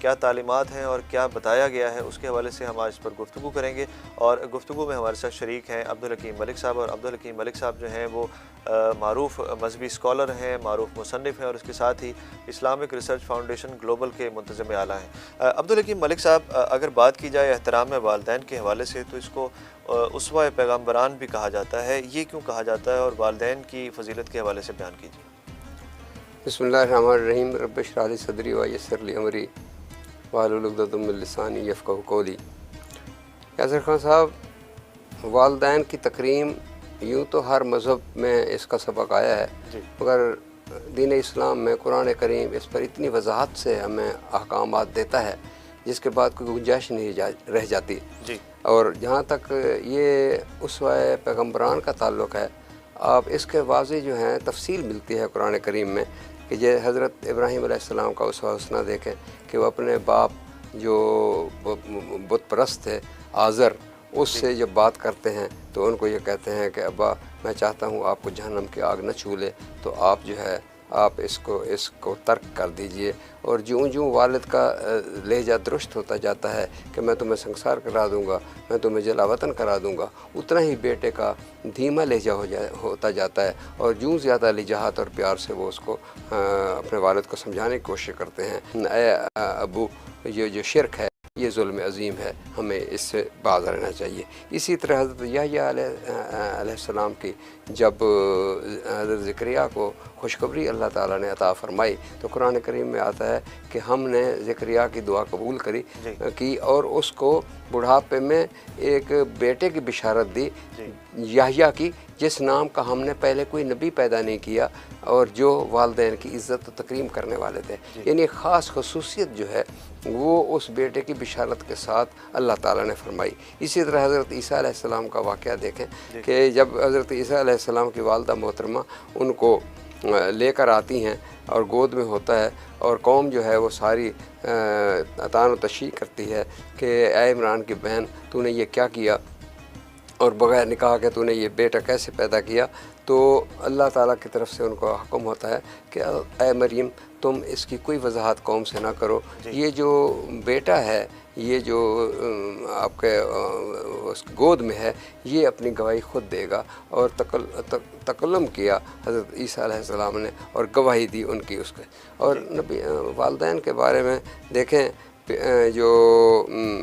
کیا تعلیمات ہیں اور کیا بتایا گیا ہے، اس کے حوالے سے ہم آج اس پر گفتگو کریں گے۔ اور گفتگو میں ہمارے ساتھ شریک ہیں عبدالحکیم ملک صاحب، اور عبدالحکیم ملک صاحب جو ہیں وہ معروف مذہبی اسکالر ہیں، معروف مصنف ہیں، اور اس کے ساتھ ہی اسلامک ریسرچ فاؤنڈیشن گلوبل کے منتظم اعلیٰ ہیں۔ عبدالحکیم ملک صاحب، اگر بات کی جائے احترام والدین کے حوالے سے، تو اس کو اسوہ پیغمبران بھی کہا جاتا ہے، یہ کیوں کہا جاتا ہے، اور والدین کی فضیلت کے حوالے سے بیان کیجیے۔ بسم اللہ الرحمن الرحیم۔ رب اشرح لی صدری ویسر لی امری واحلل عقدۃ من لسانی یفقہوا قولی۔ یاسر خان صاحب، والدین کی تکریم یوں تو ہر مذہب میں اس کا سبق آیا ہے، مگر دین اسلام میں قرآن کریم اس پر اتنی وضاحت سے ہمیں احکامات دیتا ہے جس کے بعد کوئی گنجائش نہیں رہ جاتی۔ اور جہاں تک یہ اسوہ پیغمبران کا تعلق ہے، آپ اس کے واضح جو ہیں تفصیل ملتی ہے قرآن کریم میں کہ یہ حضرت ابراہیم علیہ السلام کا اسوہ حسنہ دیکھیں کہ وہ اپنے باپ جو بت پرست تھے آزر، اس سے جب بات کرتے ہیں تو ان کو یہ کہتے ہیں کہ ابا میں چاہتا ہوں آپ کو جہنم کی آگ نہ چھو لے، تو آپ جو ہے آپ اس کو ترک کر دیجئے۔ اور جوں والد کا لہجہ درست ہوتا جاتا ہے کہ میں تمہیں سنسار کرا دوں گا، میں تمہیں جلا وطن کرا دوں گا، اتنا ہی بیٹے کا دھیما لہجہ ہوتا جاتا ہے، اور جوں زیادہ لجاہت اور پیار سے وہ اس کو اپنے والد کو سمجھانے کی کوشش کرتے ہیں، اے ابو یہ جو شرک ہے یہ ظلم عظیم ہے، ہمیں اس سے باز رہنا چاہیے۔ اسی طرح حضرت یحییٰ علیہ السلام کی جب حضرت زکریا کو خوشخبری اللہ تعالیٰ نے عطا فرمائی تو قرآن کریم میں آتا ہے کہ ہم نے زکریا کی دعا قبول کی اور اس کو بڑھاپے میں ایک بیٹے کی بشارت دی، یحییٰ کی، جس نام کا ہم نے پہلے کوئی نبی پیدا نہیں کیا اور جو والدین کی عزت و تکریم کرنے والے تھے۔ یعنی خاص خصوصیت جو ہے وہ اس بیٹے کی بشارت کے ساتھ اللہ تعالیٰ نے فرمائی۔ اسی طرح حضرت عیسیٰ علیہ السلام کا واقعہ دیکھیں کہ جب حضرت عیسیٰ علیہ السلام کی والدہ محترمہ ان کو لے کر آتی ہیں اور گود میں ہوتا ہے، اور قوم جو ہے وہ ساری طعن و تشیع کرتی ہے کہ اے عمران کی بہن تو نے یہ کیا کیا، اور بغیر نکاح کے تو نے یہ بیٹا کیسے پیدا کیا، تو اللہ تعالیٰ کی طرف سے ان کو حکم ہوتا ہے کہ اے مریم تم اس کی کوئی وضاحت قوم سے نہ کرو، یہ جو بیٹا ہے، یہ جو آپ کے گود میں ہے، یہ اپنی گواہی خود دے گا۔ اور تکلم کیا حضرت عیسیٰ علیہ السلام نے اور گواہی دی ان کی اس کے۔ اور نبی والدین کے بارے میں دیکھیں جو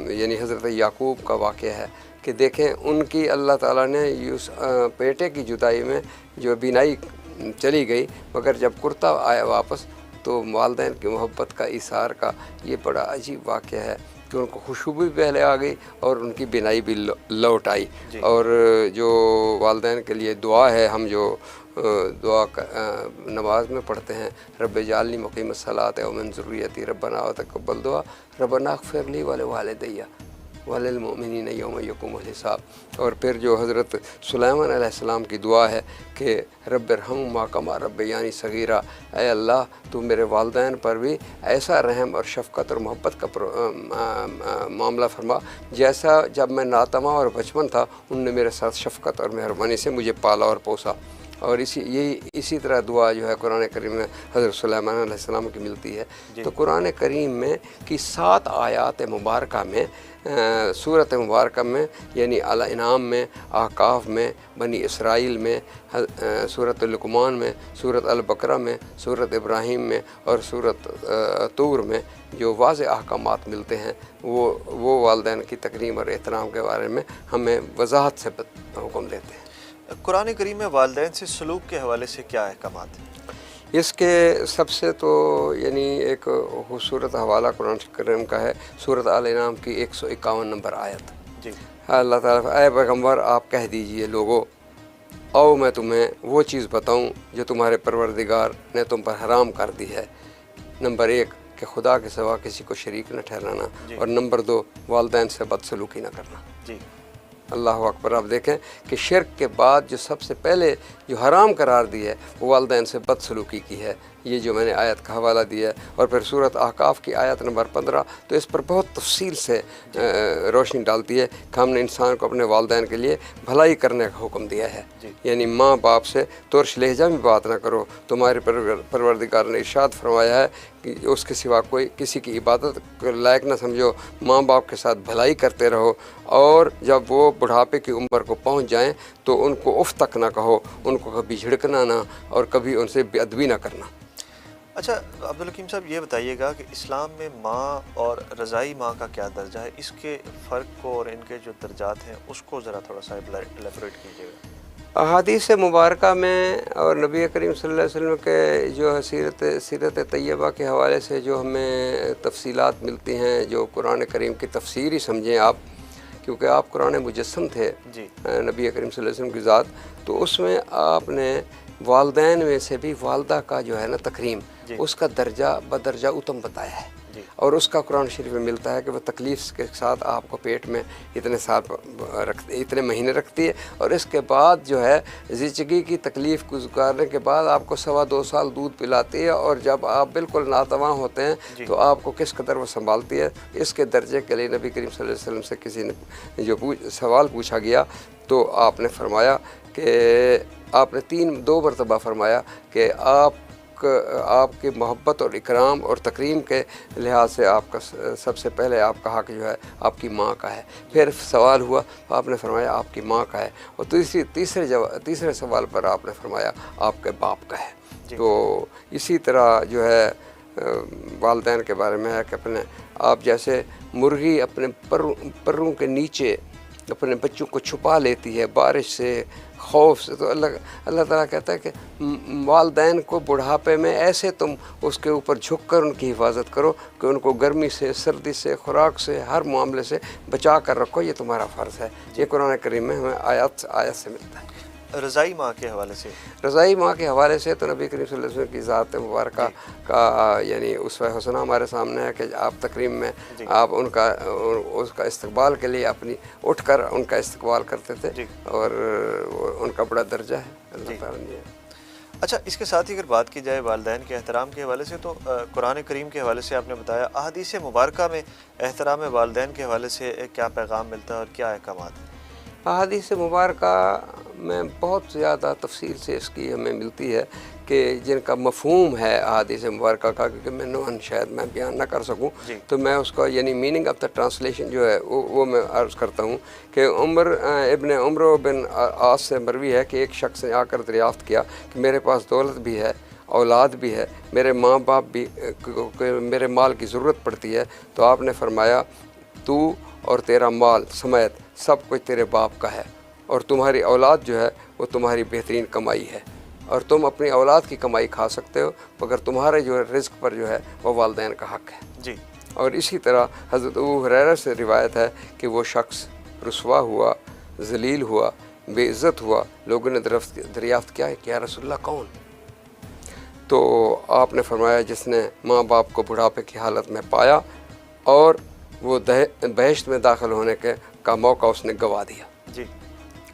یعنی حضرت یعقوب کا واقعہ ہے کہ دیکھیں ان کی اللہ تعالیٰ نے بیٹے کی جدائی میں جو بینائی چلی گئی، مگر جب کرتا آیا واپس تو والدین کی محبت کا ایثار کا یہ بڑا عجیب واقعہ ہے کہ ان کو خوشبو بھی پہلے آ گئی اور ان کی بینائی بھی لوٹ آئی۔ اور جو والدین کے لیے دعا ہے، ہم جو دعا نماز میں پڑھتے ہیں، رب اجعلنی مقیم الصلاۃ ومن ذریتی ربنا وتقبل دعا ربنا اغفر لی ولوالدی وللمؤمنین یوم یقوم الحساب۔ اور پھر جو حضرت سلیمان علیہ السلام کی دعا ہے کہ رب ارحمہما کما ربیانی صغیرا، اے اللہ تو میرے والدین پر بھی ایسا رحم اور شفقت اور محبت کا معاملہ فرما جیسا جب میں ناتواں اور بچپن تھا ان نے میرے ساتھ شفقت اور مہربانی سے مجھے پالا اور پوسا۔ اور اسی طرح دعا جو ہے قرآن کریم میں حضرت سلیمان علیہ السلام کی ملتی ہے۔ تو قرآن کریم میں کی 7 آیات مبارکہ میں سورت مبارکہ میں یعنی الانعام میں، احقاف میں، بنی اسرائیل میں، سورت لقمان میں، سورت البقرہ میں، سورت ابراہیم میں اور سورت طور میں جو واضح احکامات ملتے ہیں وہ والدین کی تکریم اور احترام کے بارے میں ہمیں وضاحت سے حکم دیتے ہیں۔ قرآن کریم میں والدین سے سلوک کے حوالے سے کیا احکامات ہیں؟ اس کے سب سے تو یعنی ایک خوبصورت حوالہ قرآن کریم کا ہے سورت الانعام کی 151 نمبر آیت۔ اللہ تعالیٰ اے پیغمبر آپ کہہ دیجئے لوگو آؤ میں تمہیں وہ چیز بتاؤں جو تمہارے پروردگار نے تم پر حرام کر دی ہے۔ نمبر 1 کہ خدا کے سوا کسی کو شریک نہ ٹھہرانا، اور نمبر 2 والدین سے بدسلوکی نہ کرنا۔ اللہ اکبر۔ آپ دیکھیں کہ شرک کے بعد جو سب سے پہلے جو حرام قرار دی ہے وہ والدین سے بدسلوکی کی ہے، یہ جو میں نے آیت کا حوالہ دیا ہے، اور پھر سورۃ احقاف کی آیت نمبر 15 تو اس پر بہت تفصیل سے روشنی ڈالتی ہے کہ ہم نے انسان کو اپنے والدین کے لیے بھلائی کرنے کا حکم دیا ہے، یعنی ماں باپ سے ترش لہجہ میں بات نہ کرو۔ تمہارے پروردگار نے ارشاد فرمایا ہے کہ اس کے سوا کوئی کسی کی عبادت لائق نہ سمجھو، ماں باپ کے ساتھ بھلائی کرتے رہو، اور جب وہ بڑھاپے کی عمر کو پہنچ جائیں تو ان کو اف تک نہ کہو، ان کو کبھی جھڑکنا نہ، اور کبھی ان سے بے ادبی نہ کرنا۔ اچھا عبدالحکیم صاحب، یہ بتائیے گا کہ اسلام میں ماں اور رضائی ماں کا کیا درجہ ہے، اس کے فرق کو اور ان کے جو درجات ہیں اس کو ذرا تھوڑا سا ایلیبوریٹ کیجیے گا۔ احادیث مبارکہ میں اور نبی کریم صلی اللہ علیہ وسلم کے جو سیرت طیبہ کے حوالے سے جو ہمیں تفصیلات ملتی ہیں، جو قرآن کریم کی تفسیر ہی سمجھیں آپ، کیونکہ آپ قرآن مجسم تھے نبی کریم صلی اللہ علیہ وسلم کی ذات، تو اس میں آپ نے والدین میں سے بھی والدہ کا جو ہے نا تکریم، اس کا درجہ بدرجہ اتم بتایا ہے، اور اس کا قرآن شریف میں ملتا ہے کہ وہ تکلیف کے ساتھ آپ کو پیٹ میں اتنے مہینے رکھتی ہے، اور اس کے بعد جو ہے زچگی کی تکلیف گزارنے کے بعد آپ کو 2.25 سال دودھ پلاتی ہے، اور جب آپ بالکل ناتواں ہوتے ہیں تو آپ کو کس قدر وہ سنبھالتی ہے۔ اس کے درجے کے لیے نبی کریم صلی اللہ علیہ وسلم سے کسی نے جو سوال پوچھا گیا تو آپ نے فرمایا کہ آپ نے 2 مرتبہ فرمایا کہ آپ کی محبت اور اکرام اور تکریم کے لحاظ سے آپ کا سب سے پہلے آپ کا حق جو ہے آپ کی ماں کا ہے، پھر سوال ہوا تو آپ نے فرمایا آپ کی ماں کا ہے، اور تیسرے سوال پر آپ نے فرمایا آپ کے باپ کا ہے۔ تو اسی طرح جو ہے والدین کے بارے میں ہے کہ آپ جیسے مرغی اپنے پروں کے نیچے اپنے بچوں کو چھپا لیتی ہے بارش سے، خوف سے، تو اللہ تعالیٰ کہتا ہے کہ والدین کو بڑھاپے میں ایسے تم اس کے اوپر جھک کر ان کی حفاظت کرو کہ ان کو گرمی سے، سردی سے، خوراک سے، ہر معاملے سے بچا کر رکھو، یہ تمہارا فرض ہے۔ یہ قرآن کریم میں ہمیں آیت سے ملتا ہے۔ رضائی ماں کے حوالے سے، رضائی ماں کے حوالے سے تو نبی کریم صلی اللہ علیہ وسلم کی ذات مبارکہ کا یعنی اسوہ حسنہ ہمارے سامنے ہے کہ آپ تکریم میں آپ اس کا استقبال کے لیے اٹھ کر ان کا استقبال کرتے تھے، اور ان کا بڑا درجہ ہے اللہ تعالیٰ نے۔ اچھا، اس کے ساتھ ہی اگر بات کی جائے والدین کے احترام کے حوالے سے، تو قرآن کریم کے حوالے سے آپ نے بتایا، احادیث مبارکہ میں احترام والدین کے حوالے سے کیا پیغام ملتا ہے اور کیا احکامات ہیں؟ احادیث مبارکہ میں بہت زیادہ تفصیل سے اس کی ہمیں ملتی ہے کہ جن کا مفہوم ہے احادیث مبارکہ کا، کیونکہ میں شاید میں بیان نہ کر سکوں، تو میں اس کا یعنی میننگ آف دا ٹرانسلیشن جو ہے وہ میں عرض کرتا ہوں کہ ابن عمرو بن عاص سے مروی ہے کہ ایک شخص نے آ کر دریافت کیا کہ میرے پاس دولت بھی ہے، اولاد بھی ہے، میرے ماں باپ بھی میرے مال کی ضرورت پڑتی ہے، تو آپ نے فرمایا تو اور تیرا مال سمیت سب کچھ تیرے باپ کا ہے، اور تمہاری اولاد جو ہے وہ تمہاری بہترین کمائی ہے، اور تم اپنی اولاد کی کمائی کھا سکتے ہو، مگر تمہارے جو رزق پر جو ہے وہ والدین کا حق ہے۔ اور اسی طرح حضرت ابو ہریرہ سے روایت ہے کہ وہ شخص رسوا ہوا، ذلیل ہوا، بے عزت ہوا، لوگوں نے دریافت کیا ہے کہ یا رسول اللہ کون؟ تو آپ نے فرمایا جس نے ماں باپ کو بڑھاپے کی حالت میں پایا اور وہ بہشت میں داخل ہونے کا موقع اس نے گوا دیا۔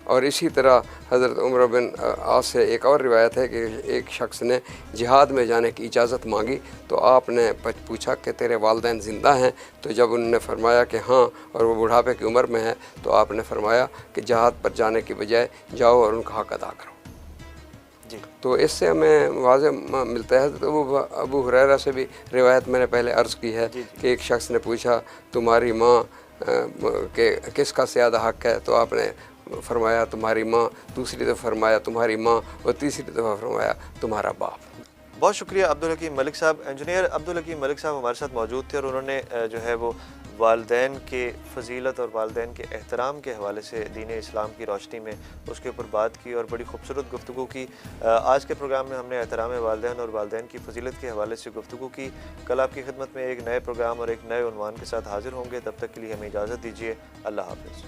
اور اسی طرح حضرت عمر بن عاص سے ایک اور روایت ہے کہ ایک شخص نے جہاد میں جانے کی اجازت مانگی، تو آپ نے پوچھا کہ تیرے والدین زندہ ہیں؟ تو جب انہوں نے فرمایا کہ ہاں اور وہ بڑھاپے کی عمر میں ہے، تو آپ نے فرمایا کہ جہاد پر جانے کی بجائے جاؤ اور ان کا حق ادا کرو۔ تو اس سے ہمیں واضح ملتا ہے۔ حضرت ابو ہریرہ سے بھی روایت میں نے پہلے عرض کی ہے کہ ایک شخص نے پوچھا تمہاری ماں کہ کس کا زیادہ حق ہے؟ تو آپ نے فرمایا تمہاری ماں، دوسری دفعہ فرمایا تمہاری ماں، اور تیسری دفعہ فرمایا تمہارا باپ۔ بہت شکریہ عبدالحکیم ملک صاحب۔ انجینئر عبدالحکیم ملک صاحب ہمارے ساتھ موجود تھے، اور انہوں نے جو ہے وہ والدین کے فضیلت اور والدین کے احترام کے حوالے سے دین اسلام کی روشنی میں اس کے اوپر بات کی اور بڑی خوبصورت گفتگو کی۔ آج کے پروگرام میں ہم نے احترام والدین اور والدین کی فضیلت کے حوالے سے گفتگو کی۔ کل آپ کی خدمت میں ایک نئے پروگرام اور ایک نئے عنوان کے ساتھ حاضر ہوں گے، تب تک کے لیے ہمیں اجازت دیجیے۔ اللہ حافظ۔